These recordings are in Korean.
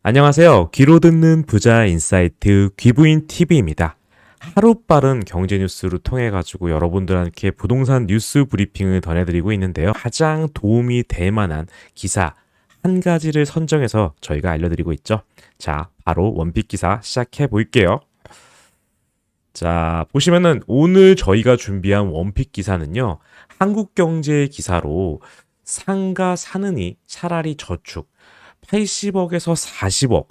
안녕하세요. 귀로 듣는 부자 인사이트 귀부인 TV입니다. 하루빠른 경제 뉴스를 통해 가지고 여러분들께 부동산 뉴스 브리핑을 전해드리고 있는데요. 가장 도움이 될 만한 기사 한 가지를 선정해서 저희가 알려드리고 있죠. 자, 바로 원픽 기사 시작해 볼게요. 자, 보시면은 오늘 저희가 준비한 원픽 기사는요. 한국경제 기사로 상가 사느니 차라리 저축 80억에서 40억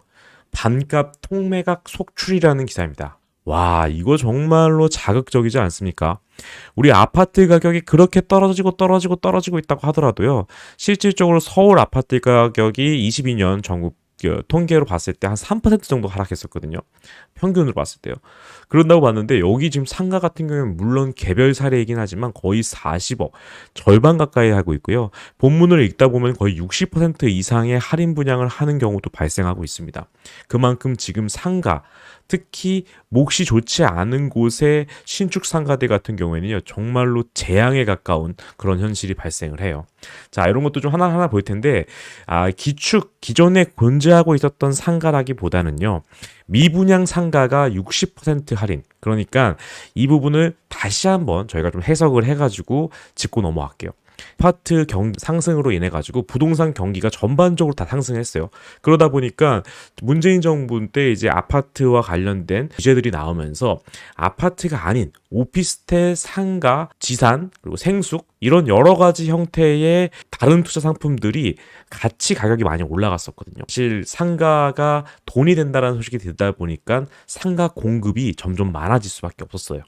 반값 통매각 속출이라는 기사입니다. 와, 이거 정말로 자극적이지 않습니까? 우리 아파트 가격이 그렇게 떨어지고 있다고 하더라도요. 실질적으로 서울 아파트 가격이 22년 전국 통계로 봤을 때 한 3% 정도 하락했었거든요. 평균으로 봤을 때요. 그런다고 봤는데 여기 지금 상가 같은 경우는 물론 개별 사례이긴 하지만 거의 40억, 절반 가까이 하고 있고요. 본문을 읽다 보면 거의 60% 이상의 할인 분양을 하는 경우도 발생하고 있습니다. 그만큼 지금 상가, 특히 몫이 좋지 않은 곳의 신축 상가들 같은 경우에는요. 정말로 재앙에 가까운 그런 현실이 발생을 해요. 자, 이런 것도 좀 하나하나 볼 텐데 기존에 존재하고 있었던 상가라기보다는요. 미분양 상가가 60% 할인. 그러니까 이 부분을 다시 한번 저희가 좀 해석을 해가지고 짚고 넘어갈게요. 아파트 상승으로 인해 가지고 부동산 경기가 전반적으로 다 상승했어요. 그러다 보니까 문재인 정부 때 이제 아파트와 관련된 규제들이 나오면서 아파트가 아닌 오피스텔, 상가, 지산, 그리고 생숙 이런 여러 가지 형태의 다른 투자 상품들이 같이 가격이 많이 올라갔었거든요. 사실 상가가 돈이 된다는 소식이 듣다 보니까 상가 공급이 점점 많아질 수밖에 없었어요.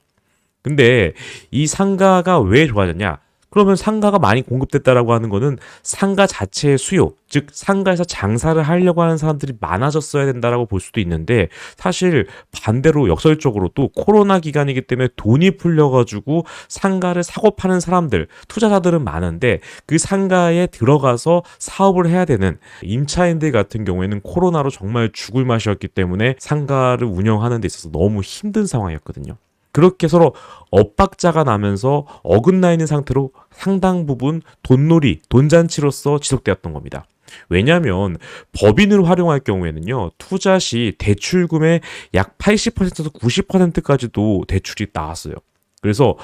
근데 이 상가가 왜 좋아졌냐? 그러면 상가가 많이 공급됐다라고 하는 거는 상가 자체의 수요, 즉 상가에서 장사를 하려고 하는 사람들이 많아졌어야 된다라고 볼 수도 있는데 사실 반대로 역설적으로 또 코로나 기간이기 때문에 돈이 풀려가지고 상가를 사고 파는 사람들, 투자자들은 많은데 그 상가에 들어가서 사업을 해야 되는 임차인들 같은 경우에는 코로나로 정말 죽을 맛이었기 때문에 상가를 운영하는 데 있어서 너무 힘든 상황이었거든요. 그렇게 서로 엇박자가 나면서 어긋나 있는 상태로 상당 부분 돈놀이, 돈잔치로서 지속되었던 겁니다. 왜냐하면 법인을 활용할 경우에는요. 투자 시 대출금의 약 80%에서 90%까지도 대출이 나왔어요. 그래서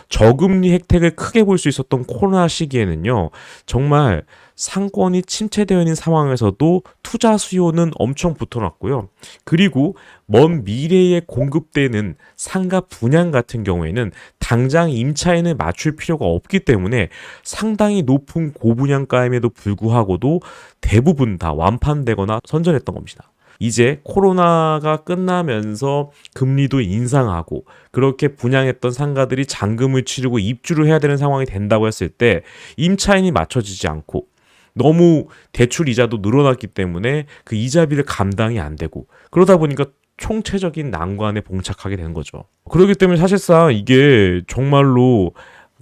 저금리 혜택을 크게 볼 수 있었던 코로나 시기에는요. 정말 상권이 침체되어 있는 상황에서도 투자 수요는 엄청 붙어났고요. 그리고 먼 미래에 공급되는 상가 분양 같은 경우에는 당장 임차인을 맞출 필요가 없기 때문에 상당히 높은 고분양가임에도 불구하고도 대부분 다 완판되거나 선전했던 겁니다. 이제 코로나가 끝나면서 금리도 인상하고 그렇게 분양했던 상가들이 잔금을 치르고 입주를 해야 되는 상황이 된다고 했을 때 임차인이 맞춰지지 않고 너무 대출 이자도 늘어났기 때문에 그 이자비를 감당이 안 되고 그러다 보니까 총체적인 난관에 봉착하게 된 거죠. 그렇기 때문에 사실상 이게 정말로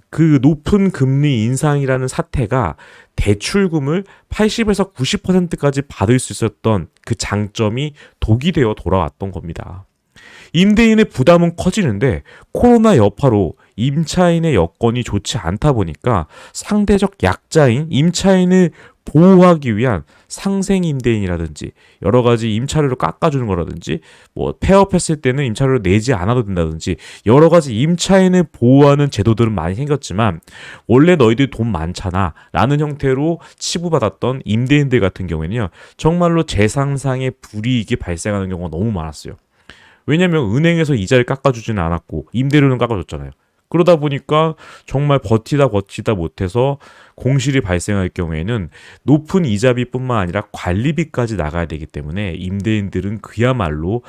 그 높은 금리 인상이라는 사태가 대출금을 80에서 90%까지 받을 수 있었던 그 장점이 독이 되어 돌아왔던 겁니다. 임대인의 부담은 커지는데 코로나 여파로 임차인의 여건이 좋지 않다 보니까 상대적 약자인 임차인을 보호하기 위한 상생 임대인이라든지 여러 가지 임차료를 깎아주는 거라든지 뭐 폐업했을 때는 임차료를 내지 않아도 된다든지 여러 가지 임차인을 보호하는 제도들은 많이 생겼지만 원래 너희들 돈 많잖아 라는 형태로 치부받았던 임대인들 같은 경우에는요 정말로 재산상의 불이익이 발생하는 경우가 너무 많았어요. 왜냐하면 은행에서 이자를 깎아주지는 않았고 임대료는 깎아줬잖아요. 그러다 보니까 정말 버티다 못해서 공실이 발생할 경우에는 높은 이자비뿐만 아니라 관리비까지 나가야 되기 때문에 임대인들은 그야말로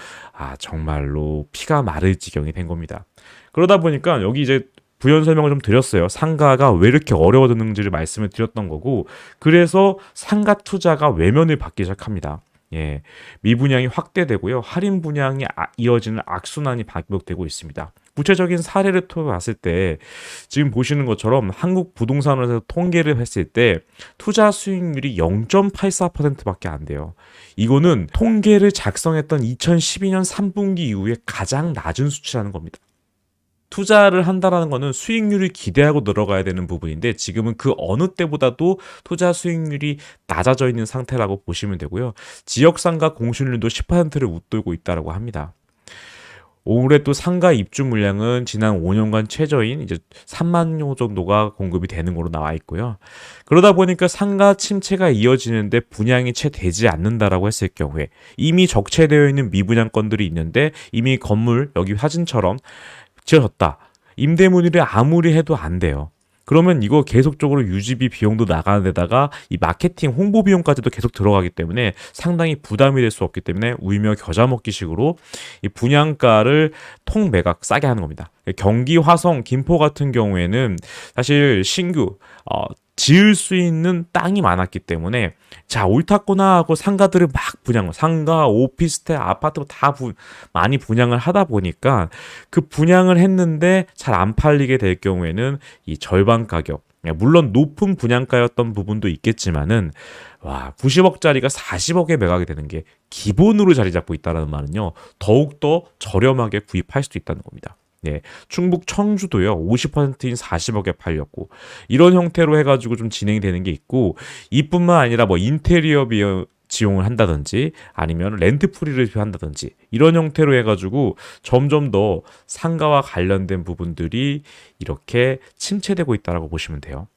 정말로 피가 마를 지경이 된 겁니다. 그러다 보니까 여기 이제 부연 설명을 좀 드렸어요. 상가가 왜 이렇게 어려워졌는지를 말씀을 드렸던 거고 그래서 상가 투자가 외면을 받기 시작합니다. 예, 미분양이 확대되고요. 할인 분양이 이어지는 악순환이 반복되고 있습니다. 구체적인 사례를 통해 봤을 때 지금 보시는 것처럼 한국 부동산원에서 통계를 했을 때 투자 수익률이 0.84%밖에 안 돼요. 이거는 통계를 작성했던 2012년 3분기 이후에 가장 낮은 수치라는 겁니다. 투자를 한다라는 거는 수익률을 기대하고 들어가야 되는 부분인데 지금은 그 어느 때보다도 투자 수익률이 낮아져 있는 상태라고 보시면 되고요. 지역상가 공실률도 10%를 웃돌고 있다고 합니다. 올해 또 상가 입주 물량은 지난 5년간 최저인 이제 3만 호 정도가 공급이 되는 걸로 나와 있고요. 그러다 보니까 상가 침체가 이어지는데 분양이 채 되지 않는다라고 했을 경우에 이미 적체되어 있는 미분양 건들이 있는데 이미 건물 여기 사진처럼 지어졌다. 임대문의를 아무리 해도 안 돼요. 그러면 이거 계속적으로 유지비 비용도 나가는 데다가 이 마케팅 홍보 비용까지도 계속 들어가기 때문에 상당히 부담이 될 수 없기 때문에 울며 겨자 먹기 식으로 이 분양가를 통매각 싸게 하는 겁니다. 경기 화성, 김포 같은 경우에는 사실 신규 지을 수 있는 땅이 많았기 때문에 자 옳았구나 하고 상가들을 막 분양, 상가, 오피스텔, 아파트 다 많이 분양을 하다 보니까 그 분양을 했는데 잘 안 팔리게 될 경우에는 이 절반 가격, 물론 높은 분양가였던 부분도 있겠지만은 와 90억짜리가 40억에 매각이 되는 게 기본으로 자리 잡고 있다는 말은요 더욱더 저렴하게 구입할 수도 있다는 겁니다. 네, 충북 청주도요 50%인 40억에 팔렸고 이런 형태로 해가지고 좀 진행이 되는 게 있고 이뿐만 아니라 뭐 인테리어 비용 지용을 한다든지 아니면 렌트프리를 한다든지 이런 형태로 해가지고 점점 더 상가와 관련된 부분들이 이렇게 침체되고 있다라고 보시면 돼요.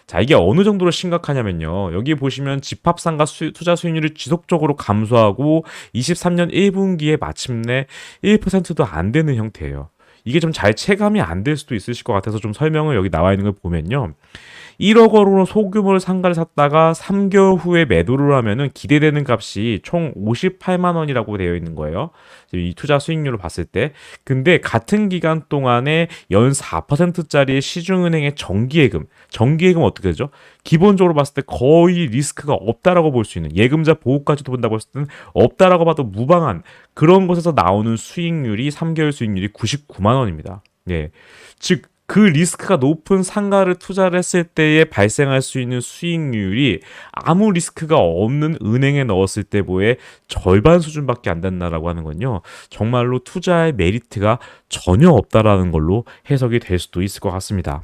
자, 이게 어느 정도로 심각하냐면요. 여기 보시면 집합상가 투자 수익률이 지속적으로 감소하고 23년 1분기에 마침내 1%도 안 되는 형태예요. 이게 좀 잘 체감이 안 될 수도 있으실 것 같아서 좀 설명을 여기 나와 있는 걸 보면요. 1억 원으로 소규모로 상가를 샀다가 3개월 후에 매도를 하면은 기대되는 값이 총 58만 원이라고 되어 있는 거예요. 이 투자 수익률을 봤을 때. 근데 같은 기간 동안에 연 4%짜리 시중은행의 정기예금 어떻게 되죠? 기본적으로 봤을 때 거의 리스크가 없다라고 볼 수 있는 예금자 보호까지도 본다고 했을 때는 없다라고 봐도 무방한 그런 곳에서 나오는 수익률이 3개월 수익률이 99만 원입니다. 예. 즉 그 리스크가 높은 상가를 투자를 했을 때에 발생할 수 있는 수익률이 아무 리스크가 없는 은행에 넣었을 때보의 절반 수준밖에 안 된다라고 하는 건요. 정말로 투자의 메리트가 전혀 없다라는 걸로 해석이 될 수도 있을 것 같습니다.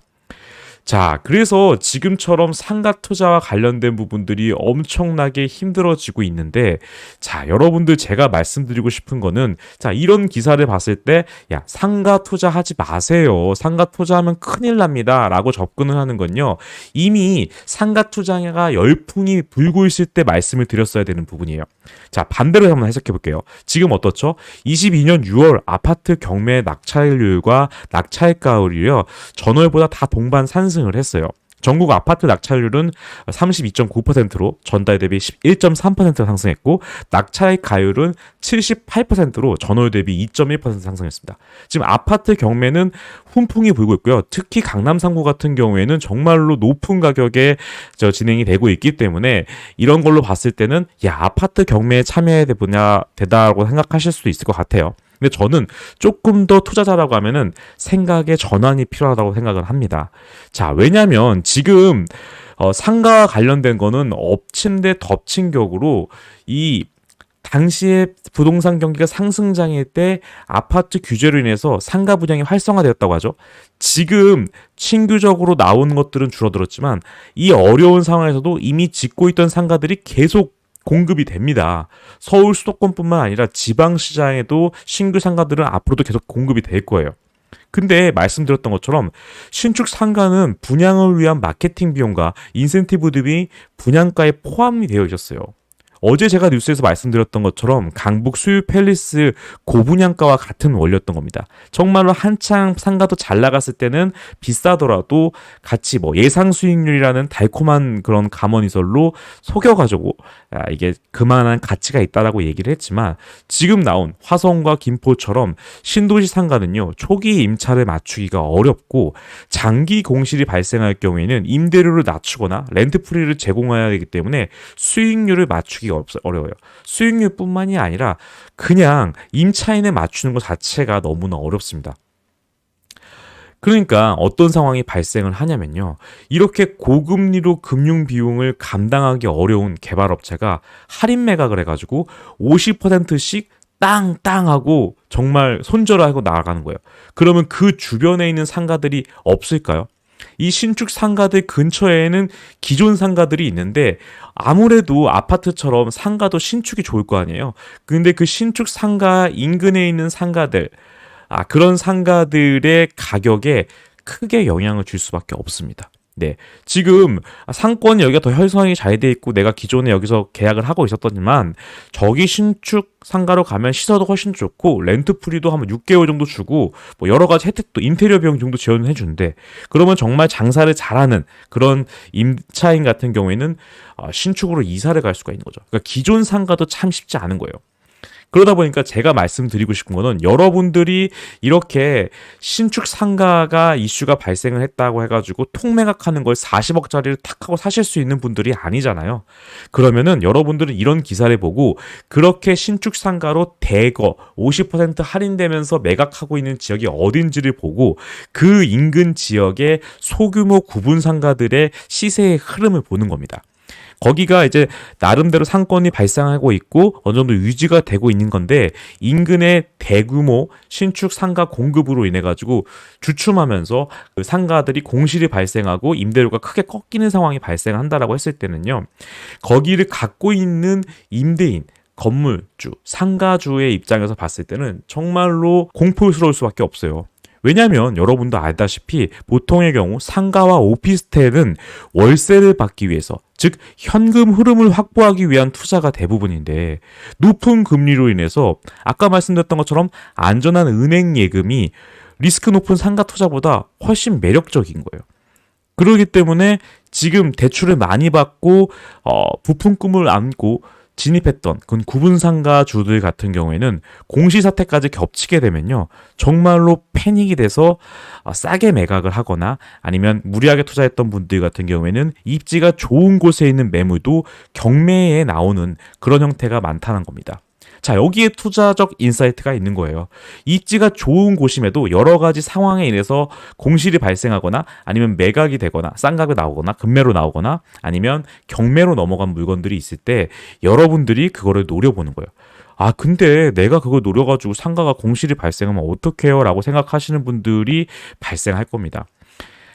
자, 그래서 지금처럼 상가 투자와 관련된 부분들이 엄청나게 힘들어지고 있는데, 자, 여러분들 제가 말씀드리고 싶은 거는, 자, 이런 기사를 봤을 때, 야, 상가 투자하지 마세요. 상가 투자하면 큰일 납니다. 라고 접근을 하는 건요, 이미 상가 투자가 열풍이 불고 있을 때 말씀을 드렸어야 되는 부분이에요. 자, 반대로 한번 해석해 볼게요. 지금 어떻죠? 22년 6월 아파트 경매 낙찰률과 낙찰가율이요, 전월보다 다 동반 상승을 했어요. 전국 아파트 낙찰률은 32.9%로 전달 대비 11.3% 상승했고 낙찰 가율은 78%로 전월 대비 2.1% 상승했습니다. 지금 아파트 경매는 훈풍이 불고 있고요. 특히 강남 3구 같은 경우에는 정말로 높은 가격에 진행이 되고 있기 때문에 이런 걸로 봤을 때는 야 아파트 경매에 참여해야 되다라고 생각하실 수도 있을 것 같아요. 근데 저는 조금 더 투자자라고 하면은 생각의 전환이 필요하다고 생각을 합니다. 자, 왜냐면 지금 상가와 관련된 거는 엎친 데 덮친 격으로 이 당시에 부동산 경기가 상승장일 때 아파트 규제로 인해서 상가 분양이 활성화되었다고 하죠. 지금 신규적으로 나오는 것들은 줄어들었지만 이 어려운 상황에서도 이미 짓고 있던 상가들이 계속 공급이 됩니다. 서울 수도권뿐만 아니라 지방시장에도 신규 상가들은 앞으로도 계속 공급이 될 거예요. 근데 말씀드렸던 것처럼 신축 상가는 분양을 위한 마케팅 비용과 인센티브 등이 분양가에 포함이 되어 있었어요. 어제 제가 뉴스에서 말씀드렸던 것처럼 강북 수유 팰리스 고분양가와 같은 원리였던 겁니다. 정말로 한창 상가도 잘 나갔을 때는 비싸더라도 같이 뭐 예상 수익률이라는 달콤한 그런 감언이설로 속여가지고 이게 그만한 가치가 있다라고 얘기를 했지만 지금 나온 화성과 김포처럼 신도시 상가는요 초기 임차를 맞추기가 어렵고 장기 공실이 발생할 경우에는 임대료를 낮추거나 렌트프리를 제공해야 되기 때문에 수익률을 맞추기가 어려워요. 수익률뿐만이 아니라 그냥 임차인에 맞추는 것 자체가 너무나 어렵습니다. 그러니까 어떤 상황이 발생을 하냐면요. 이렇게 고금리로 금융 비용을 감당하기 어려운 개발업체가 할인 매각을 해가지고 50%씩 땅 하고 정말 손절하고 나아가는 거예요. 그러면 그 주변에 있는 상가들이 없을까요? 이 신축 상가들 근처에는 기존 상가들이 있는데 아무래도 아파트처럼 상가도 신축이 좋을 거 아니에요. 근데 그 신축 상가 인근에 있는 상가들, 그런 상가들의 가격에 크게 영향을 줄 수밖에 없습니다. 네. 지금 상권이 여기가 더 형성이 잘 돼 있고 내가 기존에 여기서 계약을 하고 있었더니만 저기 신축 상가로 가면 시세도 훨씬 좋고 렌트 프리도 한 6개월 정도 주고 뭐 여러 가지 혜택도 인테리어 비용 정도 지원을 해준대. 그러면 정말 장사를 잘하는 그런 임차인 같은 경우에는 신축으로 이사를 갈 수가 있는 거죠. 그러니까 기존 상가도 참 쉽지 않은 거예요. 그러다 보니까 제가 말씀드리고 싶은 거는 여러분들이 이렇게 신축 상가가 이슈가 발생을 했다고 해가지고 통매각하는 걸 40억짜리를 탁 하고 사실 수 있는 분들이 아니잖아요. 그러면은 여러분들은 이런 기사를 보고 그렇게 신축 상가로 대거 50% 할인되면서 매각하고 있는 지역이 어딘지를 보고 그 인근 지역의 소규모 구분 상가들의 시세의 흐름을 보는 겁니다. 거기가 이제 나름대로 상권이 발생하고 있고 어느 정도 유지가 되고 있는 건데 인근의 대규모 신축 상가 공급으로 인해 가지고 주춤하면서 그 상가들이 공실이 발생하고 임대료가 크게 꺾이는 상황이 발생한다라고 했을 때는요. 거기를 갖고 있는 임대인 건물주, 상가주의 입장에서 봤을 때는 정말로 공포스러울 수밖에 없어요. 왜냐하면 여러분도 알다시피 보통의 경우 상가와 오피스텔은 월세를 받기 위해서 즉 현금 흐름을 확보하기 위한 투자가 대부분인데 높은 금리로 인해서 아까 말씀드렸던 것처럼 안전한 은행 예금이 리스크 높은 상가 투자보다 훨씬 매력적인 거예요. 그렇기 때문에 지금 대출을 많이 받고 부푼 꿈을 안고 진입했던 그런 구분상가주들 같은 경우에는 공시사태까지 겹치게 되면요. 정말로 패닉이 돼서 싸게 매각을 하거나 아니면 무리하게 투자했던 분들 같은 경우에는 입지가 좋은 곳에 있는 매물도 경매에 나오는 그런 형태가 많다는 겁니다. 자, 여기에 투자적 인사이트가 있는 거예요. 입지가 좋은 곳임에도 여러 가지 상황에 인해서 공실이 발생하거나 아니면 매각이 되거나 싼 가격이 나오거나 급매로 나오거나 아니면 경매로 넘어간 물건들이 있을 때 여러분들이 그거를 노려보는 거예요. 근데 내가 그걸 노려가지고 상가가 공실이 발생하면 어떡해요? 라고 생각하시는 분들이 발생할 겁니다.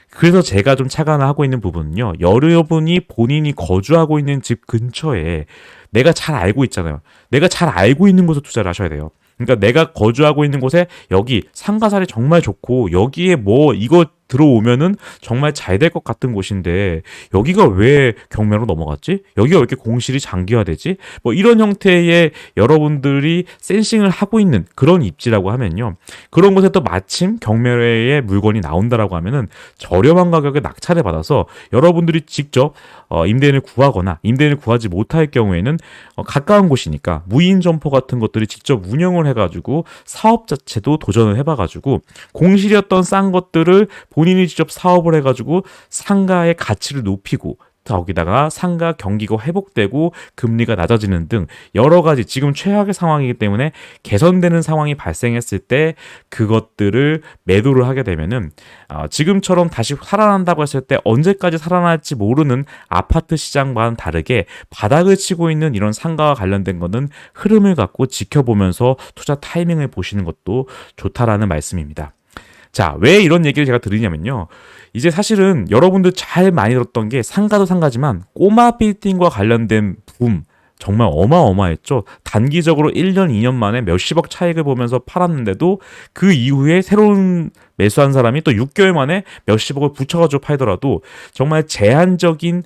그래서 제가 좀 착안을 하고 있는 부분은요. 여러분이 본인이 거주하고 있는 집 근처에 내가 잘 알고 있잖아요. 내가 잘 알고 있는 곳에 투자를 하셔야 돼요. 그러니까 내가 거주하고 있는 곳에 여기 상가살이 정말 좋고 여기에 뭐 이거 들어오면은 정말 잘 될 것 같은 곳인데 여기가 왜 경매로 넘어갔지? 여기가 왜 이렇게 공실이 장기화되지? 뭐 이런 형태의 여러분들이 센싱을 하고 있는 그런 입지라고 하면요. 그런 곳에 또 마침 경매에 물건이 나온다라고 하면은 저렴한 가격에 낙찰을 받아서 여러분들이 직접 임대인을 구하거나 임대인을 구하지 못할 경우에는 가까운 곳이니까 무인 점포 같은 것들이 직접 운영을 해가지고 사업 자체도 도전을 해봐가지고 공실이었던 싼 것들을 본인이 직접 사업을 해가지고 상가의 가치를 높이고 거기다가 상가 경기가 회복되고 금리가 낮아지는 등 여러 가지 지금 최악의 상황이기 때문에 개선되는 상황이 발생했을 때 그것들을 매도를 하게 되면은 지금처럼 다시 살아난다고 했을 때 언제까지 살아날지 모르는 아파트 시장과는 다르게 바닥을 치고 있는 이런 상가와 관련된 거는 흐름을 갖고 지켜보면서 투자 타이밍을 보시는 것도 좋다라는 말씀입니다. 자, 왜 이런 얘기를 제가 드리냐면요. 이제 사실은 여러분들 잘 많이 들었던 게 상가도 상가지만 꼬마 빌딩과 관련된 붐 정말 어마어마했죠. 단기적으로 1년, 2년 만에 몇십억 차익을 보면서 팔았는데도 그 이후에 새로운 매수한 사람이 또 6개월 만에 몇십억을 붙여가지고 팔더라도 정말 제한적인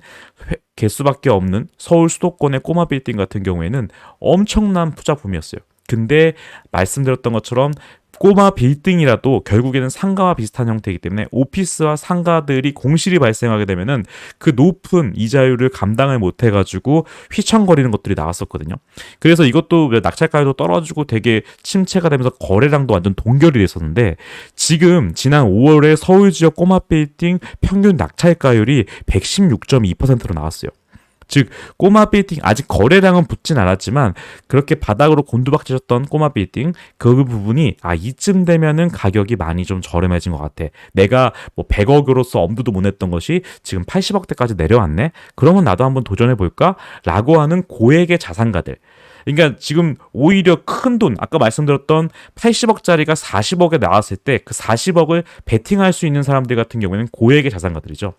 개수밖에 없는 서울 수도권의 꼬마 빌딩 같은 경우에는 엄청난 투자 붐이었어요. 근데 말씀드렸던 것처럼 꼬마 빌딩이라도 결국에는 상가와 비슷한 형태이기 때문에 오피스와 상가들이 공실이 발생하게 되면은 그 높은 이자율을 감당을 못 해가지고 휘청거리는 것들이 나왔었거든요. 그래서 이것도 낙찰가율도 떨어지고 되게 침체가 되면서 거래량도 완전 동결이 됐었는데 지금 지난 5월에 서울 지역 꼬마 빌딩 평균 낙찰가율이 116.2%로 나왔어요. 즉 꼬마 빌딩 아직 거래량은 붙진 않았지만 그렇게 바닥으로 곤두박질쳤던 꼬마 빌딩 그 부분이 이쯤 되면은 가격이 많이 좀 저렴해진 것 같아. 내가 뭐 100억으로서 엄두도 못 냈던 것이 지금 80억대까지 내려왔네. 그러면 나도 한번 도전해 볼까? 라고 하는 고액의 자산가들. 그러니까 지금 오히려 큰 돈, 아까 말씀드렸던 80억짜리가 40억에 나왔을 때 그 40억을 베팅할 수 있는 사람들 같은 경우에는 고액의 자산가들이죠.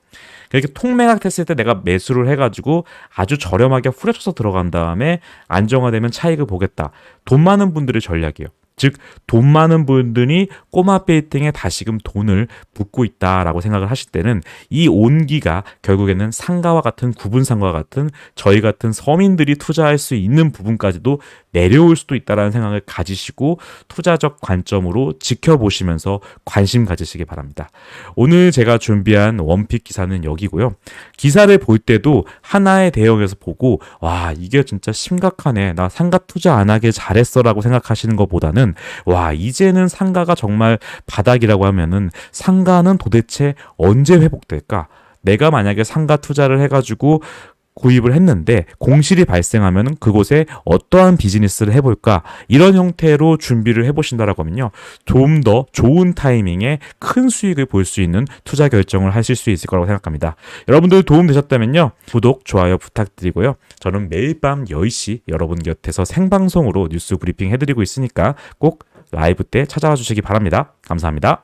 그렇게 통매각 했을 때 내가 매수를 해가지고 아주 저렴하게 후려쳐서 들어간 다음에 안정화되면 차익을 보겠다. 돈 많은 분들의 전략이에요. 즉, 돈 많은 분들이 꼬마 베이팅에 다시금 돈을 붓고 있다라고 생각을 하실 때는 이 온기가 결국에는 상가와 같은 구분상가와 같은 저희 같은 서민들이 투자할 수 있는 부분까지도 내려올 수도 있다라는 생각을 가지시고 투자적 관점으로 지켜보시면서 관심 가지시기 바랍니다. 오늘 제가 준비한 원픽 기사는 여기고요. 기사를 볼 때도 하나에 대응해서 보고 와, 이게 진짜 심각하네. 나 상가 투자 안 하길 잘했어라고 생각하시는 것보다는 와, 이제는 상가가 정말 바닥이라고 하면은 상가는 도대체 언제 회복될까? 내가 만약에 상가 투자를 해가지고 구입을 했는데 공실이 발생하면 그곳에 어떠한 비즈니스를 해볼까, 이런 형태로 준비를 해보신다라고 하면요, 좀 더 좋은 타이밍에 큰 수익을 볼 수 있는 투자 결정을 하실 수 있을 거라고 생각합니다. 여러분들 도움 되셨다면요, 구독, 좋아요 부탁드리고요. 저는 매일 밤 10시 여러분 곁에서 생방송으로 뉴스 브리핑 해드리고 있으니까 꼭 라이브 때 찾아와 주시기 바랍니다. 감사합니다.